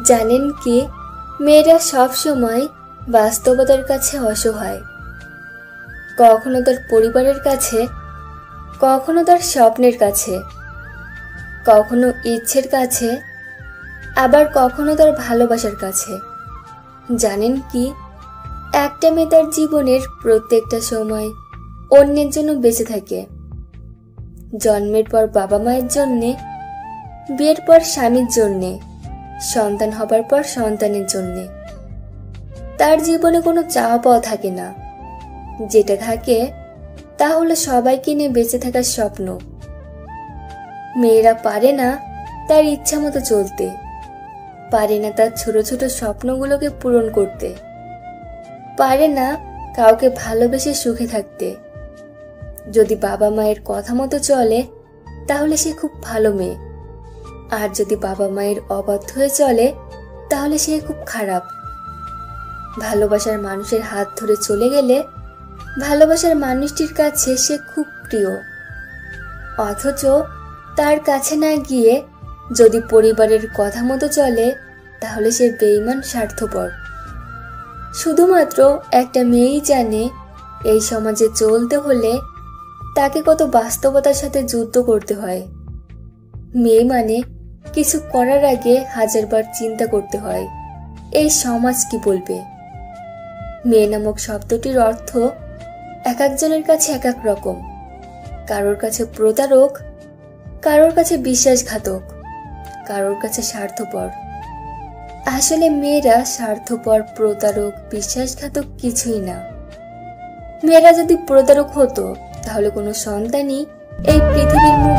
জানেন কি, মেয়েরা সব সময় বাস্তবতার কাছে অসহায়। কখনো তার পরিবারের কাছে, কখনো তার স্বপ্নের কাছে, কখনো ইচ্ছের কাছে, আবার কখনো তার ভালোবাসার কাছে। জানেন কি, একটা মেয়ে তার জীবনের প্রত্যেকটা সময় অন্যের জন্য বেঁচে থাকে। জন্মের পর বাবা মায়ের জন্যে, বিয়ের পর স্বামীর জন্যে, সন্তান হবার পর সন্তানের জন্যে। তার জীবনে কোনো চাওয়া পাওয়া থাকে না। যেটা থাকে তা হলো সবাইকে নিয়ে বেঁচে থাকার স্বপ্ন। মেয়েরা পারে না তার ইচ্ছা মতো চলতে, পারে না তার ছোট ছোট স্বপ্নগুলোকে পূরণ করতে, পারে না কাউকে ভালোবেসে সুখে থাকতে। যদি বাবা মায়ের কথা মতো চলে তাহলে সে খুব ভালো মেয়ে, আর যদি বাবা মায়ের অবাধ্য হয়ে চলে তাহলে সে খুব খারাপ। ভালোবাসার মানুষের হাত ধরে চলে গেলে ভালোবাসার মানুষটির কাছে সে খুব প্রিয়, অথচ তার কাছে না গিয়ে যদি পরিবারের কথা মতো চলে তাহলে সে বেঈমান, স্বার্থপর। শুধুমাত্র একটা মেয়েই জানে এই সমাজে চলতে হলে তাকে কত বাস্তবতার সাথে যুদ্ধ করতে হয়। মেয়ে মানে কিছু করার আগে হাজারবার চিন্তা করতে হয় এই সমাজ কি বলবে। মেয়ে নামক শব্দটির অর্থ এক একজনের কাছে এক এক রকম। কারোর কাছে প্রতারক, কারোর কাছে বিশ্বাসঘাতক, কারোর কাছে স্বার্থপর। আসলে মেয়েরা স্বার্থপর, প্রতারক, বিশ্বাসঘাতক কিছুই না। মেয়েরা যদি প্রতারক হতো তাহলে কোনো সন্তানই এই পৃথিবীর মুখ